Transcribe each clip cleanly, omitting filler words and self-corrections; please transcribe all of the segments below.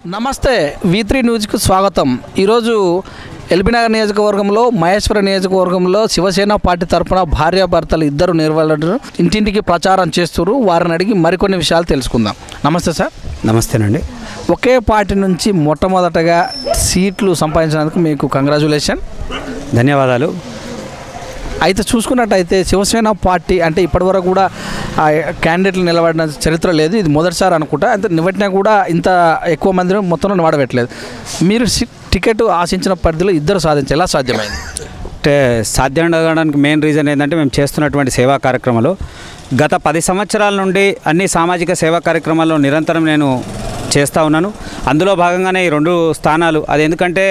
నమస్తే V3 న్యూస్కు స్వాగతం. ఈరోజు ఎల్బీనగర్ నియోజకవర్గంలో మహేశ్వర నియోజకవర్గంలో శివసేన పార్టీ తరఫున భార్యాభర్తలు ఇద్దరు నిర్వహణలు ఇంటింటికి ప్రచారం చేస్తున్నారు. వారిని అడిగి మరికొన్ని విషయాలు తెలుసుకుందాం. నమస్తే సార్. నమస్తేనండి. ఒకే పార్టీ నుంచి మొట్టమొదటగా సీట్లు సంపాదించినందుకు మీకు కంగ్రాచులేషన్. ధన్యవాదాలు. అయితే చూసుకున్నట్టయితే శివసేన పార్టీ అంటే ఇప్పటివరకు కూడా క్యాండిడేట్లు నిలబడిన చరిత్ర లేదు. ఇది మొదటిసారి అనుకుంటా. అంటే నిలబడినా కూడా ఇంత ఎక్కువ మందిని మొత్తంలో నిలబడబెట్టలేదు. మీరు టికెట్ ఆశించిన పరిధిలో ఇద్దరు సాధించారు. ఎలా సాధ్యమైంది? అంటే సాధ్యం కావడానికి మెయిన్ రీజన్ ఏంటంటే మేము చేస్తున్నటువంటి సేవా కార్యక్రమాలు గత 10 సంవత్సరాల నుండి అన్ని సామాజిక సేవా కార్యక్రమాల్లో నిరంతరం నేను చేస్తూ ఉన్నాను. అందులో భాగంగానే ఈ 2 స్థానాలు అది ఎందుకంటే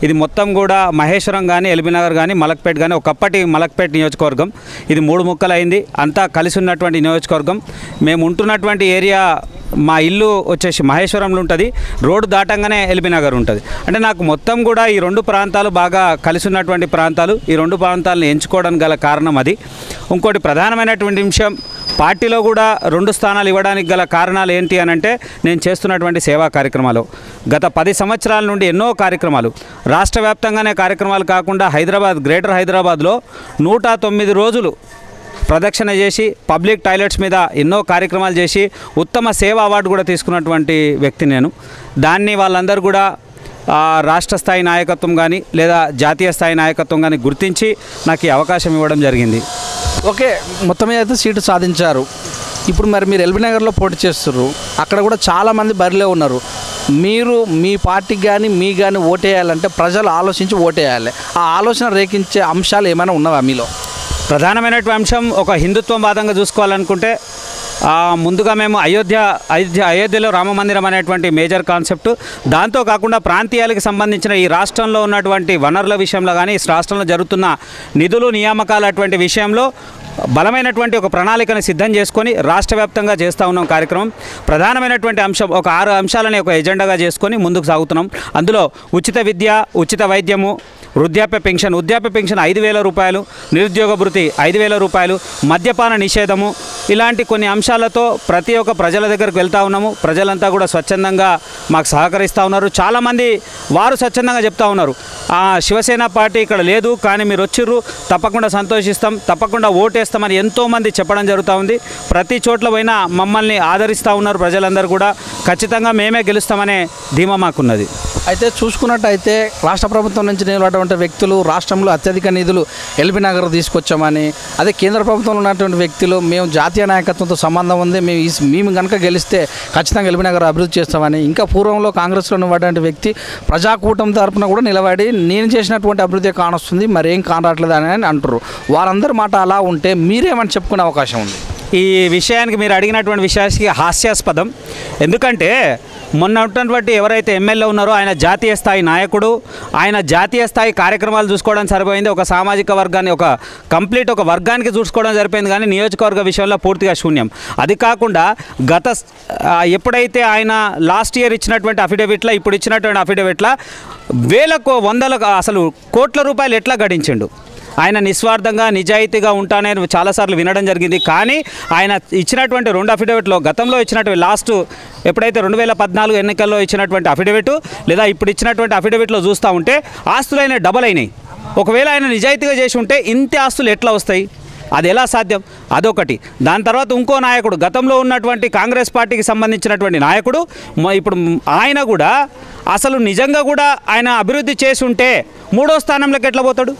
ఇది మొత్తం కూడా మహేశ్వరం కానీ ఎల్బీనగర్ కానీ మలక్పేట్ కానీ ఒకప్పటి మలక్పేట్ నియోజకవర్గం ఇది 3 ముక్కలైంది. అంతా కలిసి ఉన్నటువంటి నియోజకవర్గం. మేము ఉంటున్నటువంటి ఏరియా మా ఇల్లు వచ్చేసి మహేశ్వరంలో ఉంటుంది. రోడ్డు దాటంగానే ఎల్బీనగర్ ఉంటుంది. అంటే నాకు మొత్తం కూడా ఈ 2 ప్రాంతాలు బాగా కలిసి ఉన్నటువంటి ప్రాంతాలు. ఈ 2 ప్రాంతాలను ఎంచుకోవడానికి గల కారణం అది. ఇంకోటి ప్రధానమైనటువంటి విషయం పార్టీలో కూడా 2 స్థానాలు ఇవ్వడానికి గల కారణాలు ఏంటి అని అంటే నేను చేస్తున్నటువంటి సేవా కార్యక్రమాలు గత 10 సంవత్సరాల నుండి ఎన్నో కార్యక్రమాలు రాష్ట్ర వ్యాప్తంగానే కార్యక్రమాలు కాకుండా గ్రేటర్ హైదరాబాద్లో 109 రోజులు ప్రదక్షిణ చేసి పబ్లిక్ టాయిలెట్స్ మీద ఎన్నో కార్యక్రమాలు చేసి ఉత్తమ సేవా అవార్డు కూడా తీసుకున్నటువంటి వ్యక్తి నేను. దాన్ని వాళ్ళందరూ కూడా రాష్ట్ర స్థాయి నాయకత్వం కానీ లేదా జాతీయ స్థాయి నాయకత్వం కానీ గుర్తించి నాకు ఈ అవకాశం ఇవ్వడం జరిగింది. ఓకే, మొత్తం మీద అయితే సీటు సాధించారు. ఇప్పుడు మీరు ఎల్బీనగర్లో పోటీ చేస్తున్నారు. అక్కడ కూడా చాలామంది బరిలో ఉన్నారు. మీరు మీ పార్టీకి కానీ మీకు కానీ ఓటేయాలంటే ప్రజలు ఆలోచించి ఓటేయాలి. ఆ ఆలోచన రేకించే అంశాలు ఏమైనా ఉన్నవా మీలో? ప్రధానమైనటువంటి అంశం ఒక హిందుత్వం వాదంగా చూసుకోవాలనుకుంటే ముందుగా మేము అయోధ్యలో రామ మందిరం అనేటువంటి మేజర్ కాన్సెప్ట్. దాంతో కాకుండా ప్రాంతీయాలకు సంబంధించిన ఈ రాష్ట్రంలో ఉన్నటువంటి వనరుల విషయంలో కానీ ఈ రాష్ట్రంలో జరుగుతున్న నిధులు నియామకాలు అటువంటి విషయంలో బలమైనటువంటి ఒక ప్రణాళికను సిద్ధం చేసుకొని రాష్ట్ర వ్యాప్తంగా చేస్తూ ఉన్నాం కార్యక్రమం. ప్రధానమైనటువంటి అంశం ఒక 6 అంశాలని ఒక ఎజెండాగా చేసుకొని ముందుకు సాగుతున్నాం. అందులో ఉచిత విద్య, ఉచిత వైద్యము, వృద్ధాప్య పెన్షన్ 5,000 రూపాయలు, నిరుద్యోగ భృతి 5,000 రూపాయలు, మద్యపాన నిషేధము, ఇలాంటి కొన్ని అంశాలతో ప్రతి ఒక్క ప్రజల దగ్గరకు వెళ్తూ ఉన్నాము. ప్రజలంతా కూడా స్వచ్ఛందంగా మాకు సహకరిస్తూ ఉన్నారు. చాలామంది వారు స్వచ్ఛందంగా చెప్తూ ఉన్నారు, శివసేన పార్టీ ఇక్కడ లేదు కానీ మీరు వచ్చిర్రు, తప్పకుండా సంతోషిస్తాం, తప్పకుండా ఓటేస్తామని ఎంతోమంది చెప్పడం జరుగుతూ ఉంది. ప్రతి చోట్ల పోయినా మమ్మల్ని ఆదరిస్తూ ఉన్నారు ప్రజలందరూ కూడా. ఖచ్చితంగా మేమే గెలుస్తామనే ధీమా మాకున్నది. అయితే చూసుకున్నట్టయితే రాష్ట్ర ప్రభుత్వం నుంచి నిలబడినటువంటి వ్యక్తులు రాష్ట్రంలో అత్యధిక నిధులు ఎల్బీనగర్ తీసుకొచ్చామని, అదే కేంద్ర ప్రభుత్వంలో ఉన్నటువంటి వ్యక్తులు మేము జాతీయ నాయకత్వంతో సంబంధం ఉంది, మేము కనుక గెలిస్తే ఖచ్చితంగా ఎల్బీనగర్ అభివృద్ధి చేస్తామని, ఇంకా పూర్వంలో కాంగ్రెస్లో నిలబడిన వ్యక్తి ప్రజాకూటమి తరపున కూడా నిలబడి నేను చేసినటువంటి అభివృద్ధి కానొస్తుంది మరేం కానట్లేదు అని అంటారు. వారందరి మాట అలా ఉంటే మీరేమని చెప్పుకునే అవకాశం ఉంది? ఈ విషయానికి మీరు అడిగినటువంటి విషయానికి హాస్యాస్పదం. ఎందుకంటే మొన్న ఉన్నటువంటి ఎవరైతే ఎమ్మెల్యే ఉన్నారో ఆయన జాతీయ స్థాయి నాయకుడు. ఆయన జాతీయ స్థాయి కార్యక్రమాలు చూసుకోవడం సరిపోయింది. ఒక సామాజిక వర్గాన్ని ఒక వర్గానికి చూసుకోవడం సరిపోయింది కానీ నియోజకవర్గ విషయంలో పూర్తిగా శూన్యం. అది కాకుండా ఎప్పుడైతే ఆయన లాస్ట్ ఇయర్ ఇచ్చినటువంటి అఫిడవిట్లో ఇప్పుడు ఇచ్చినటువంటి అఫిడవిట్లో అసలు కోట్ల రూపాయలు ఎట్లా గడించిండు. ఆయన నిస్వార్థంగా నిజాయితీగా ఉంటానే చాలాసార్లు వినడం జరిగింది. కానీ ఆయన ఇచ్చినటువంటి 2 అఫిడవిట్లో గతంలో ఇచ్చినటువంటి లాస్ట్ ఎప్పుడైతే 2014 ఎన్నికల్లో ఇచ్చినటువంటి అఫిడవిట్ లేదా ఇప్పుడు ఇచ్చినటువంటి అఫిడవిట్లో చూస్తూ ఉంటే ఆస్తులైన డబల్ అయినాయి. ఒకవేళ ఆయన నిజాయితీగా చేసి ఉంటే ఇంత ఆస్తులు ఎట్లా వస్తాయి? అది ఎలా సాధ్యం? అదొకటి. దాని తర్వాత ఇంకో నాయకుడు గతంలో ఉన్నటువంటి కాంగ్రెస్ పార్టీకి సంబంధించినటువంటి నాయకుడు ఇప్పుడు ఆయన కూడా అసలు నిజంగా కూడా ఆయన అభివృద్ధి చేసి ఉంటే 3వ స్థానంలోకి ఎట్లా పోతాడు?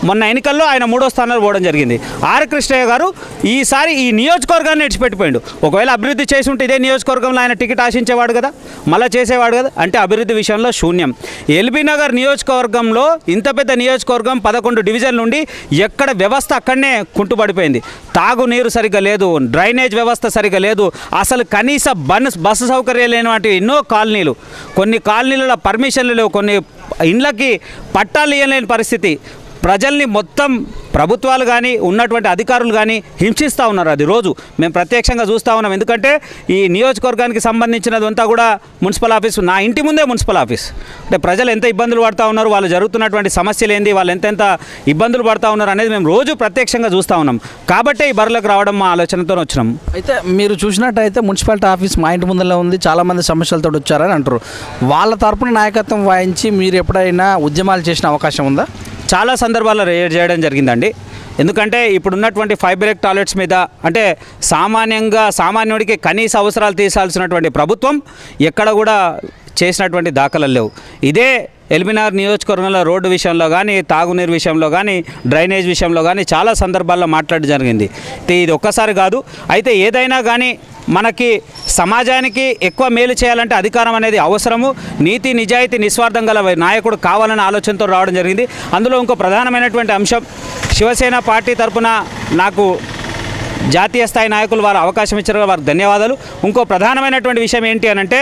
మొన్న ఎన్నికల్లో ఆయన 3వ స్థానంలో పోవడం జరిగింది. ఆర్ కృష్ణయ్య గారు ఈసారి ఈ నియోజకవర్గాన్ని విడిచిపెట్టిపోయాడు. ఒకవేళ అభివృద్ధి చేసి ఉంటే ఇదే నియోజకవర్గంలో ఆయన టికెట్ ఆశించేవాడు కదా, మళ్ళీ చేసేవాడు కదా. అంటే అభివృద్ధి విషయంలో శూన్యం. ఎల్బీనగర్ నియోజకవర్గంలో ఇంత పెద్ద నియోజకవర్గం 11 డివిజన్ల నుండి ఎక్కడ వ్యవస్థ అక్కడనే కుంటుపడిపోయింది. తాగునీరు సరిగ్గా లేదు, డ్రైనేజ్ వ్యవస్థ సరిగ్గా లేదు, అసలు కనీస బస్సు సౌకర్యాలు లేనివంటి ఎన్నో కాలనీలు, కొన్ని కాలనీలలో పర్మిషన్లు లేవు, కొన్ని ఇండ్లకి పట్టాలు ఇవ్వలేని పరిస్థితి. ప్రజల్ని మొత్తం ప్రభుత్వాలు కానీ ఉన్నటువంటి అధికారులు కానీ హింసిస్తూ ఉన్నారు. అది రోజు మేము ప్రత్యక్షంగా చూస్తూ ఉన్నాం. ఎందుకంటే ఈ నియోజకవర్గానికి సంబంధించినదంతా కూడా మున్సిపల్ ఆఫీస్, నా ఇంటి ముందే మున్సిపల్ ఆఫీస్. అంటే ప్రజలు ఎంత ఇబ్బందులు పడుతూ ఉన్నారు, వాళ్ళు జరుగుతున్నటువంటి సమస్యలు ఏంది, వాళ్ళు ఎంతెంత ఇబ్బందులు పడుతూ ఉన్నారు అనేది మేము రోజు ప్రత్యక్షంగా చూస్తూ ఉన్నాం. కాబట్టే ఈ బరిలోకి రావడం మా ఆలోచనతో వచ్చినాం. అయితే మీరు చూసినట్టయితే మున్సిపాలిటీ ఆఫీస్ మా ఇంటి ముందర ఉంది, చాలామంది సమస్యలతో వచ్చారని అంటారు. వాళ్ళ తరపున నాయకత్వం వహించి మీరు ఎప్పుడైనా ఉద్యమాలు చేసిన అవకాశం ఉందా? చాలా సందర్భాల్లో రేడ్ చేయడం జరిగిందండి. ఎందుకంటే ఇప్పుడున్నటువంటి ఫైబ్రెక్ టాయిలెట్స్ మీద అంటే సామాన్యుడికి కనీస అవసరాలు తీసాల్సినటువంటి ప్రభుత్వం ఎక్కడ కూడా చేసినటువంటి దాఖలు లేవు. ఇదే ఎల్బీనగర్ నియోజకవర్గంలో రోడ్డు విషయంలో కానీ, తాగునీరు విషయంలో కానీ, డ్రైనేజ్ విషయంలో కానీ చాలా సందర్భాల్లో మాట్లాడడం జరిగింది. ఇది ఒక్కసారి కాదు. అయితే ఏదైనా కానీ మనకి సమాజానికి ఎక్కువ మేలు చేయాలంటే అధికారం అనేది అవసరము. నీతి నిజాయితీ నిస్వార్థం గల నాయకుడు కావాలనే ఆలోచనతో రావడం జరిగింది. అందులో ఇంకో ప్రధానమైనటువంటి అంశం, శివసేన పార్టీ తరఫున నాకు జాతీయ స్థాయి నాయకులు వారు అవకాశం ఇచ్చారు, వారికి ధన్యవాదాలు. ఇంకో ప్రధానమైనటువంటి విషయం ఏంటి అనంటే,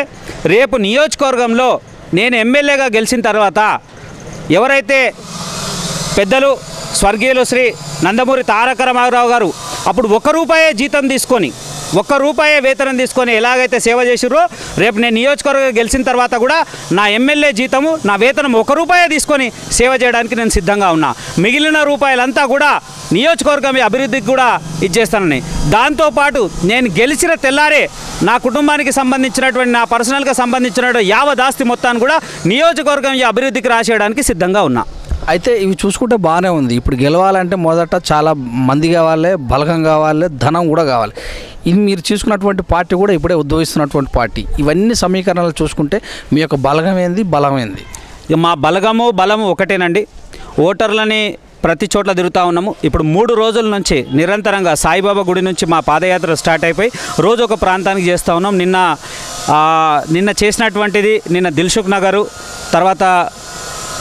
రేపు నియోజకవర్గంలో నేను ఎమ్మెల్యేగా గెలిచిన తర్వాత ఎవరైతే పెద్దలు స్వర్గీయులు శ్రీ నందమూరి తారక రామారావు గారు అప్పుడు ₹1 జీతం తీసుకొని, ₹1 వేతనం తీసుకొని ఎలాగైతే సేవ చేసిర్రో, రేపు నేను నియోజకవర్గం గెలిచిన తర్వాత కూడా నా ఎమ్మెల్యే జీతము, నా వేతనం ₹1 తీసుకొని సేవ చేయడానికి నేను సిద్ధంగా ఉన్నా. మిగిలిన రూపాయలంతా కూడా నియోజకవర్గం అభివృద్ధికి కూడా ఇచ్చేస్తానని. దాంతోపాటు నేను గెలిచిన తెల్లారే నా కుటుంబానికి సంబంధించినటువంటి, నా పర్సనల్గా సంబంధించినటువంటి యావత్ ఆస్తి మొత్తాన్ని కూడా నియోజకవర్గం అభివృద్ధికి రాసేయడానికి సిద్ధంగా ఉన్నా. అయితే ఇవి చూసుకుంటే బాగానే ఉంది. ఇప్పుడు గెలవాలంటే మొదట చాలా మంది కావాలి, బలగం కావాలి, ధనం కూడా కావాలి. ఇది మీరు చూసుకున్నటువంటి పార్టీ కూడా ఇప్పుడే ఉద్భవిస్తున్నటువంటి పార్టీ. ఇవన్నీ సమీకరణలు చూసుకుంటే మీ యొక్క బలగం ఏంది, బలం ఏంది? మా బలము ఒకటేనండి. ఓటర్లని ప్రతి చోట్ల తిరుగుతూ ఉన్నాము. ఇప్పుడు 3 రోజుల నుంచి నిరంతరంగా సాయిబాబా గుడి నుంచి మా పాదయాత్ర స్టార్ట్ అయిపోయి రోజు ఒక ప్రాంతానికి చేస్తూ ఉన్నాం. నిన్న చేసినటువంటిది నిన్న దిల్సుఖ్ నగరు, తర్వాత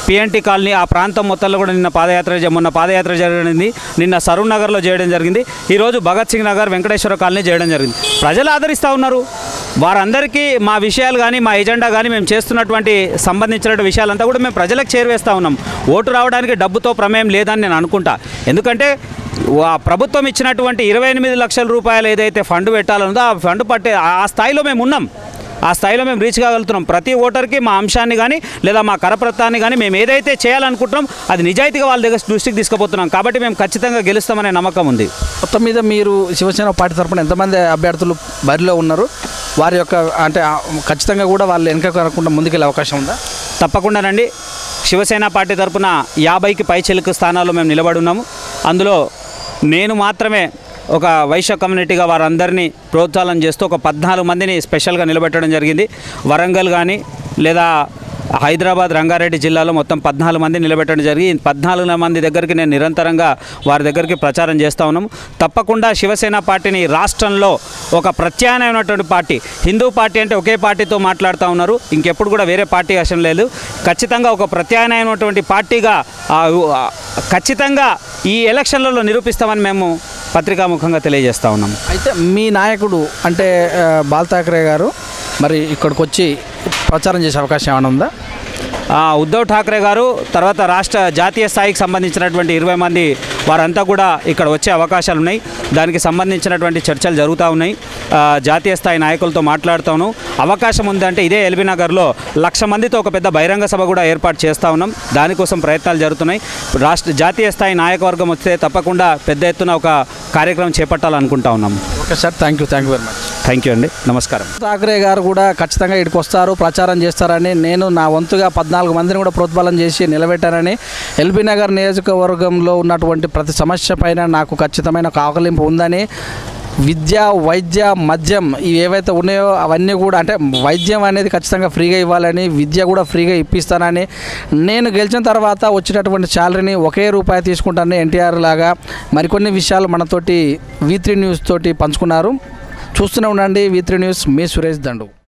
పిఎన్టీ కాలనీ, ఆ ప్రాంతం మొత్తంలో కూడా మొన్న పాదయాత్ర జరిగింది. నిన్న సరూర్ నగర్లో చేయడం జరిగింది. ఈరోజు భగత్ సింగ్ నగర్, వెంకటేశ్వర కాలనీ చేయడం జరిగింది. ప్రజలు ఆదరిస్తూ ఉన్నారు. వారందరికీ మా విషయాలు కానీ, మా ఎజెండా కానీ, మేము చేస్తున్నటువంటి సంబంధించిన విషయాలంతా కూడా మేము ప్రజలకు చేరువేస్తూ ఉన్నాం. ఓటు రావడానికి డబ్బుతో ప్రమేయం లేదని నేను అనుకుంటా. ఎందుకంటే ప్రభుత్వం ఇచ్చినటువంటి 28 లక్షల రూపాయలు ఏదైతే ఫండ్ పెట్టాలన్నదో ఆ ఫండ్ పట్టే ఆ స్థాయిలో మేము ఉన్నాం. ఆ స్థాయిలో మేము రీచ్ కాగలుగుతున్నాం. ప్రతి ఓటర్కి మా అంశాన్ని కానీ లేదా మా కరపత్రాన్ని కానీ మేము ఏదైతే చేయాలనుకుంటున్నాం అది నిజాయితీగా వాళ్ళ దగ్గర దృష్టికి తీసుకుపోతున్నాం. కాబట్టి మేము ఖచ్చితంగా గెలుస్తామనే నమ్మకం ఉంది. మొత్తం మీద మీరు శివసేన పార్టీ తరఫున ఎంతమంది అభ్యర్థులు బరిలో ఉన్నారు? వారి యొక్క అంటే ఖచ్చితంగా కూడా వాళ్ళు వెనక కాకుండా ముందుకెళ్ళే అవకాశం ఉందా? తప్పకుండానండి. శివసేన పార్టీ తరఫున 50కి పైచిలుకు స్థానాల్లో మేము నిలబడి ఉన్నాము. అందులో నేను మాత్రమే ఒక వైశ్య కమ్యూనిటీగా వారందరినీ ప్రోత్సాహం చేస్తూ ఒక 14 మందిని స్పెషల్గా నిలబెట్టడం జరిగింది. వరంగల్ కానీ లేదా హైదరాబాద్, రంగారెడ్డి జిల్లాలో మొత్తం 14 మంది నిలబెట్టడం జరిగింది. 14 మంది దగ్గరికి నేను నిరంతరంగా వారి దగ్గరికి ప్రచారం చేస్తూ ఉన్నాము. తప్పకుండా శివసేన పార్టీని రాష్ట్రంలో ఒక ప్రత్యామ్నాయమైనటువంటి పార్టీ, హిందూ పార్టీ అంటే ఒకే పార్టీతో మాట్లాడుతూ ఉన్నారు, ఇంకెప్పుడు కూడా వేరే పార్టీ అవసరం లేదు. ఖచ్చితంగా ఒక ప్రత్యామ్నాయమైనటువంటి పార్టీగా ఖచ్చితంగా ఈ ఎలక్షన్లలో నిరూపిస్తామని మేము పత్రికాముఖంగా తెలియజేస్తూ ఉన్నాం. అయితే మీ నాయకుడు అంటే బాల్ ఠాక్రే గారు మరి ఇక్కడికి వచ్చి ప్రచారం చేసే అవకాశం ఏమైనా ఉందా? ఉద్ధవ్ ఠాక్రే గారు తర్వాత జాతీయ స్థాయికి సంబంధించినటువంటి 20 మంది వారంతా కూడా ఇక్కడ వచ్చే అవకాశాలు ఉన్నాయి. దానికి సంబంధించినటువంటి చర్చలు జరుగుతూ ఉన్నాయి. జాతీయ స్థాయి నాయకులతో మాట్లాడుతాను. అవకాశం ఉందంటే ఇదే ఎల్బీనగర్లో 1,00,000 మందితో ఒక పెద్ద బహిరంగ సభ కూడా ఏర్పాటు చేస్తూ ఉన్నాం. దానికోసం ప్రయత్నాలు జరుగుతున్నాయి. జాతీయ స్థాయి నాయకవర్గం వస్తే తప్పకుండా పెద్ద ఎత్తున ఒక కార్యక్రమం చేపట్టాలనుకుంటా ఉన్నాం. Okay sir, thank you very much. Thank you అండి, నమస్కారం. ఠాక్రే గారు కూడా ఖచ్చితంగా ఇక్కడికి వస్తారు, ప్రచారం చేస్తారని నేను నా వంతుగా 14 మందిని కూడా ప్రోత్బలం చేసి నిలబెట్టానని, ఎల్బీనగర్ నియోజకవర్గంలో ఉన్నటువంటి ప్రతి సమస్య పైన నాకు ఖచ్చితమైన ఆకలింపు ఉందని, విద్య, వైద్య, మద్యం ఇవి ఏవైతే ఉన్నాయో అవన్నీ కూడా అంటే వైద్యం అనేది ఖచ్చితంగా ఫ్రీగా ఇవ్వాలని, విద్య కూడా ఫ్రీగా ఇప్పిస్తానని, నేను గెలిచిన తర్వాత వచ్చేటటువంటి శాలరీని ₹1 తీసుకుంటానని ఎన్టీఆర్ లాగా మరికొన్ని విషయాలు మనతోటి V3 న్యూస్ తోటి పంచుకున్నారు. చూస్తూనే ఉండండి V3 న్యూస్. మీ సురేష్ దండు.